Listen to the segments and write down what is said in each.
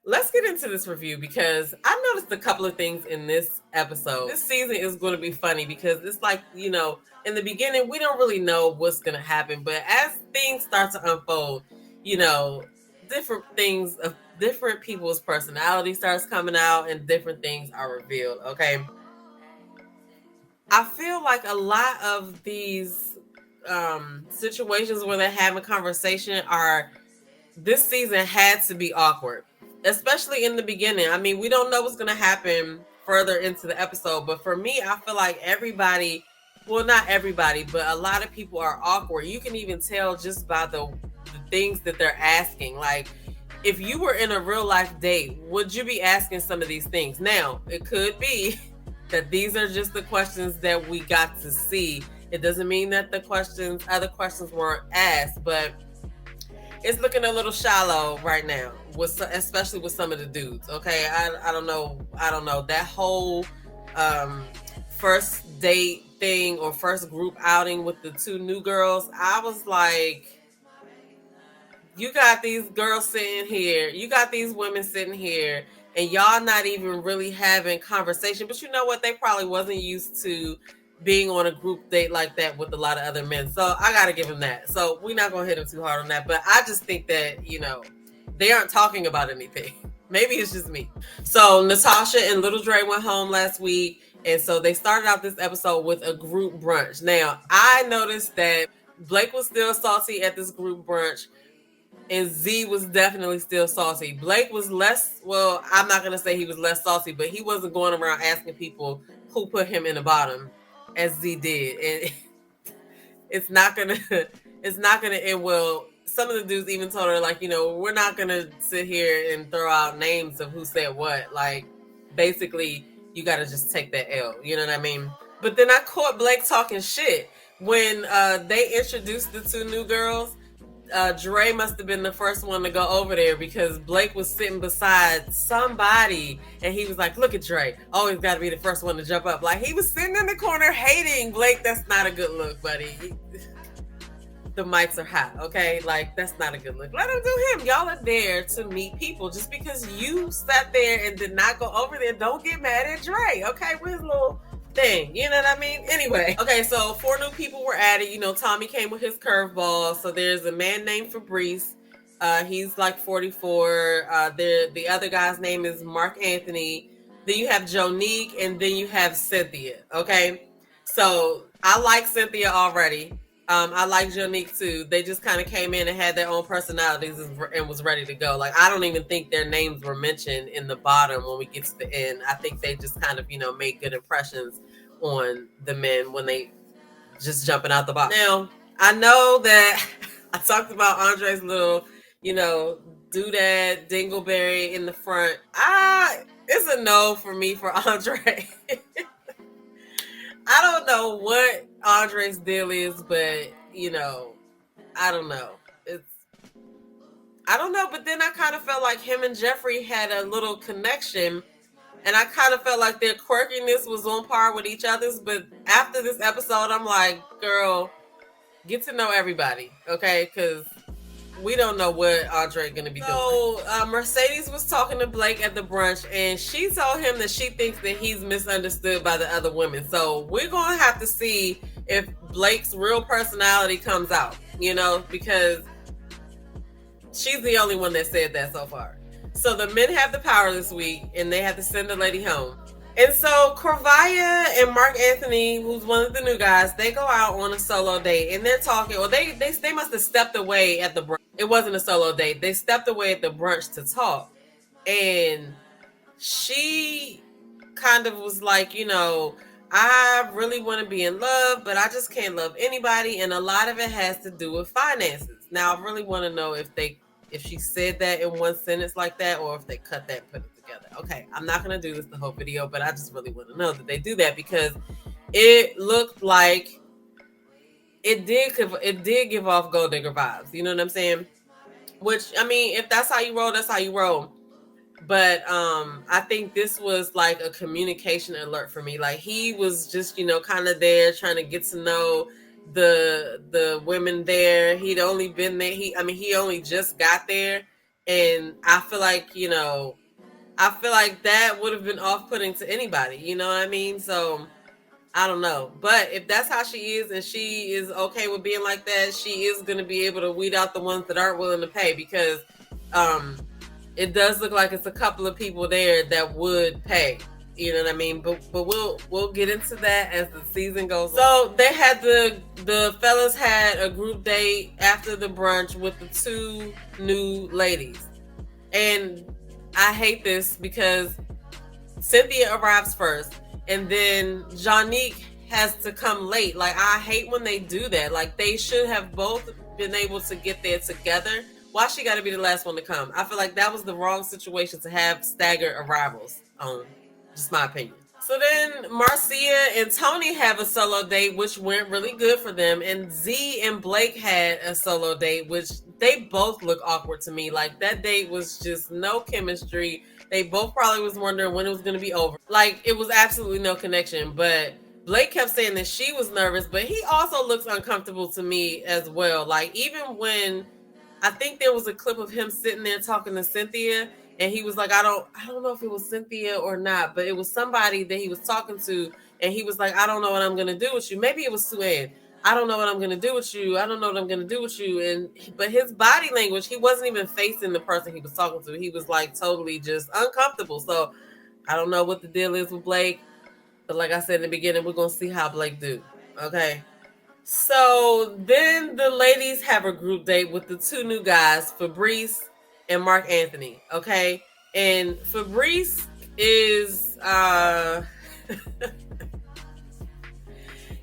let's get into this review because I noticed a couple of things in this episode. This season is going to be funny because it's like, in the beginning, we don't really know what's going to happen. But as things start to unfold, you know, different things of different people's personality starts coming out and different things are revealed. Okay. I feel like a lot of these situations where they're having conversation are this season had to be awkward, especially in the beginning. I mean, we don't know what's going to happen further into the episode, but for me, I feel like everybody, well, not everybody, but a lot of people are awkward. You can even tell just by the things that they're asking. Like, if you were in a real life date, would you be asking some of these things? Now, it could be that these are just the questions that we got to see. It doesn't mean that other questions weren't asked, but it's looking a little shallow right now, especially with some of the dudes. Okay, I don't know. That whole first date thing or first group outing with the two new girls. I was like, you got these girls sitting here, you got these women sitting here, and y'all not even really having conversation. But you know what? They probably wasn't used to being on a group date like that with a lot of other men. So I gotta give them that. So we're not gonna hit them too hard on that. But I just think that, they aren't talking about anything. Maybe it's just me. So Natasha and Little Dre went home last week. And so they started out this episode with a group brunch. Now, I noticed that Blake was still salty at this group brunch, and Z was definitely still salty. Blake was less, well, I'm not going to say he was less salty, but he wasn't going around asking people who put him in the bottom as Z did. And it's not going to end well. Some of the dudes even told her, like, we're not going to sit here and throw out names of who said what. Like, basically, you got to just take that L. You know what I mean? But then I caught Blake talking shit when they introduced the two new girls. Dre must have been the first one to go over there because Blake was sitting beside somebody and he was like, look at Dre, always got to be the first one to jump up. Like, he was sitting in the corner hating Blake. That's not a good look, buddy. The mics are hot, okay? Like, that's not a good look. Let him do him. Y'all are there to meet people. Just because you sat there and did not go over there, don't get mad at Dre, okay? With his little thing, you know what I mean? Anyway, okay, so 4 new people were added. Tommy came with his curveball. So there's a man named Fabrice. He's like 44. The other guy's name is Mark Anthony. Then you have Jonique, and then you have Cynthia. Okay, so I like Cynthia already. I like Jonique too. They just kind of came in and had their own personalities and was ready to go. Like, I don't even think their names were mentioned in the bottom when we get to the end. I think they just kind of, made good impressions on the men when they just jumping out the box. Now, I know that I talked about Andre's little, doodad dingleberry in the front. It's a no for me for Andre. I don't know what Andre's deal is, but I don't know. I don't know, but then I kind of felt like him and Jeffrey had a little connection, and I kind of felt like their quirkiness was on par with each other's. But after this episode, I'm like, girl, get to know everybody, okay? Because we don't know what Andre going to be doing. So Mercedes was talking to Blake at the brunch, and she told him that she thinks that he's misunderstood by the other women. So we're going to have to see if Blake's real personality comes out, because she's the only one that said that so far. So the men have the power this week, and they have to send the lady home. And so Corvaya and Mark Anthony, who's one of the new guys, they go out on a solo date, and they're talking. Or they must have stepped away at the brunch. It wasn't a solo date. They stepped away at the brunch to talk, and she kind of was like, I really want to be in love, but I just can't love anybody, and a lot of it has to do with finances. Now, I really want to know if she said that in one sentence like that, or if they cut that and put it together. Okay, I'm not going to do this the whole video, but I just really want to know that they do that, because it looked like it did give off gold digger vibes. You know what I'm saying? Which, I mean, if that's how you roll, that's how you roll. But I think this was like a communication alert for me. Like, he was just, kind of there trying to get to know the women there. He'd only been there. He only just got there, And I feel like, I feel like that would have been off-putting to anybody, you know what I mean? So I don't know. But if that's how she is and she is okay with being like that, she is going to be able to weed out the ones that aren't willing to pay, because it does look like it's a couple of people there that would pay. You know what I mean? But we'll get into that as the season goes on. So they had the fellas had a group date after the brunch with the two new ladies. And I hate this because Cynthia arrives first, and then Jonique has to come late. Like, I hate when they do that. Like, they should have both been able to get there together. Why she got to be the last one to come? I feel like that was the wrong situation to have staggered arrivals on. Just my opinion. So then Marcia and Tony have a solo date, which went really good for them. And Z and Blake had a solo date, which they both look awkward to me. Like, that date was just no chemistry. They both probably was wondering when it was going to be over. Like, it was absolutely no connection. But Blake kept saying that she was nervous, but he also looks uncomfortable to me as well. Like, even when I think there was a clip of him sitting there talking to Cynthia, and he was like, I don't know if it was Cynthia or not, but it was somebody that he was talking to, and he was like, I don't know what I'm going to do with you. Maybe it was Sue-Ann. I don't know what I'm going to do with you. I don't know what I'm going to do with you. But his body language, he wasn't even facing the person he was talking to. He was like totally just uncomfortable. So I don't know what the deal is with Blake. But like I said in the beginning, we're going to see how Blake do. Okay. So then the ladies have a group date with the two new guys, Fabrice and Mark Anthony. Okay. And Fabrice is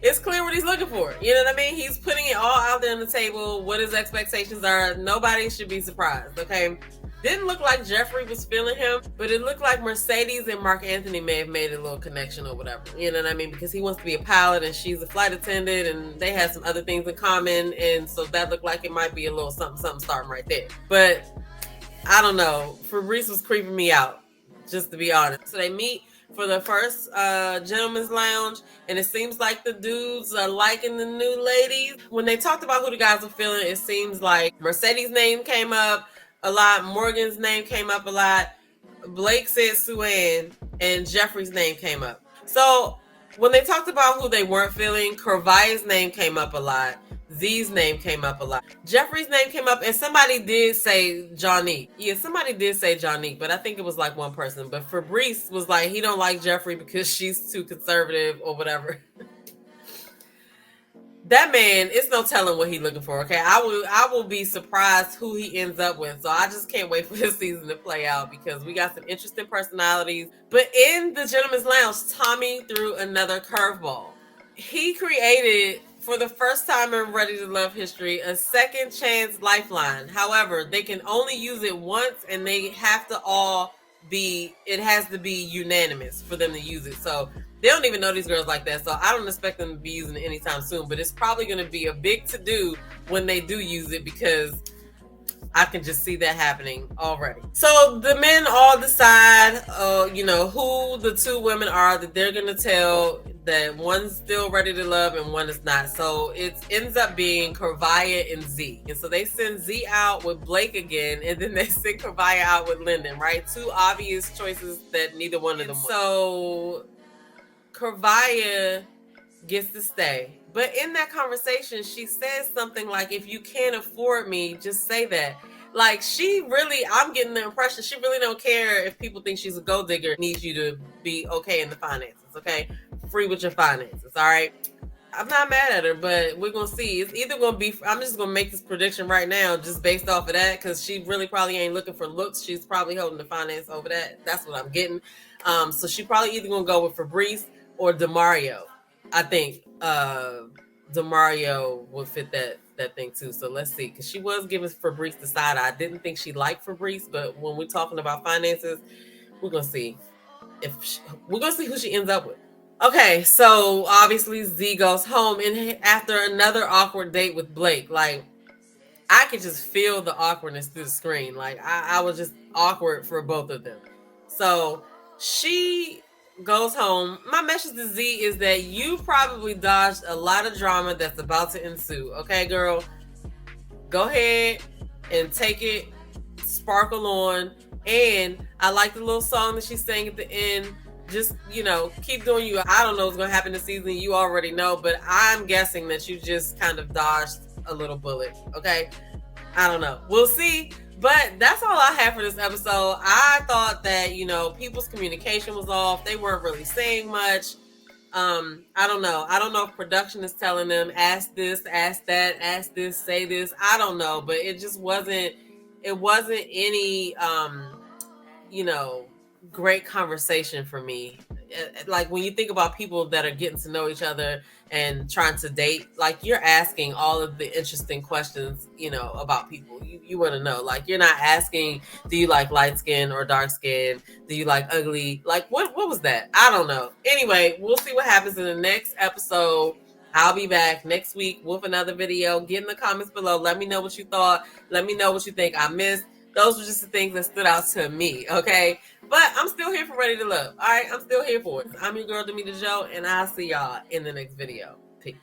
it's clear what he's looking for. You know what I mean? He's putting it all out there on the table, what his expectations are. Nobody should be surprised, okay? Didn't look like Jeffrey was feeling him, but it looked like Mercedes and Mark Anthony may have made a little connection or whatever. You know what I mean? Because he wants to be a pilot and she's a flight attendant, and they had some other things in common. And so that looked like it might be a little something starting right there. But I don't know. Fabrice was creeping me out, just to be honest. So they meet for the first gentleman's lounge, and it seems like the dudes are liking the new ladies. When they talked about who the guys were feeling, it seems like Mercedes' name came up a lot, Morgan's name came up a lot, Blake said Sue-Ann, and Jeffrey's name came up. So when they talked about who they weren't feeling, Kervia's name came up a lot, Z's name came up a lot, Jeffrey's name came up, and somebody did say Jonique. Yeah, somebody did say Jonique, but I think it was like one person. But Fabrice was like, he don't like Jeffrey because she's too conservative or whatever. That man, it's no telling what he's looking for. Okay, I will be surprised who he ends up with. So I just can't wait for this season to play out, because we got some interesting personalities. But in the Gentleman's Lounge, Tommy threw another curveball. He created, for the first time in Ready to Love history, a second chance lifeline. However, they can only use it once, and they have to all it has to be unanimous for them to use it. So they don't even know these girls like that. So I don't expect them to be using it anytime soon, but it's probably going to be a big to-do when they do use it, because I can just see that happening already. So the men all decide, who the two women are that they're going to tell that one's still ready to love and one is not. So it ends up being Kervia and Z. And so they send Z out with Blake again, and then they send Kervia out with Lyndon, right? Two obvious choices that neither one of them want. So Kervia gets to stay. But in that conversation, she says something like, if you can't afford me, just say that. Like, I'm getting the impression she really don't care if people think she's a gold digger. Needs you to be okay in the finances, okay? Free with your finances, all right? I'm not mad at her, but we're going to see. It's either going to be, I'm just going to make this prediction right now just based off of that, because she really probably ain't looking for looks. She's probably holding the finance over that. That's what I'm getting. So she probably either going to go with Fabrice or DeMario. I think DeMario would fit that thing too. So let's see, because she was giving Fabrice the side eye. I didn't think she liked Fabrice, but when we're talking about finances, we're gonna see who she ends up with. Okay, so obviously Z goes home, and after another awkward date with Blake, like, I could just feel the awkwardness through the screen. Like, I was just awkward for both of them. So she goes home. My message to Z is that you probably dodged a lot of drama that's about to ensue. Okay, girl? Go ahead and take it. sparkle on. And I like the little song that she sang at the end. Just, keep doing you. I don't know what's going to happen this season. You already know, but I'm guessing that you just kind of dodged a little bullet. Okay. I don't know. We'll see. But that's all I have for this episode. I thought that, people's communication was off. They weren't really saying much. I don't know. I don't know if production is telling them, ask this, ask that, ask this, say this. I don't know. But it just wasn't any, great conversation for me. Like when you think about people that are getting to know each other and trying to date, like you're asking all of the interesting questions, about people. You want to know. Like you're not asking, do you like light skin or dark skin? Do you like ugly? Like what was that? I don't know. Anyway, we'll see what happens in the next episode. I'll be back next week with another video. Get in the comments below. Let me know what you thought. Let me know what you think I missed. Those were just the things that stood out to me, okay? But I'm still here for Ready to Love. All right, I'm still here for it. I'm your girl, Bydamitajo, and I'll see y'all in the next video. Peace.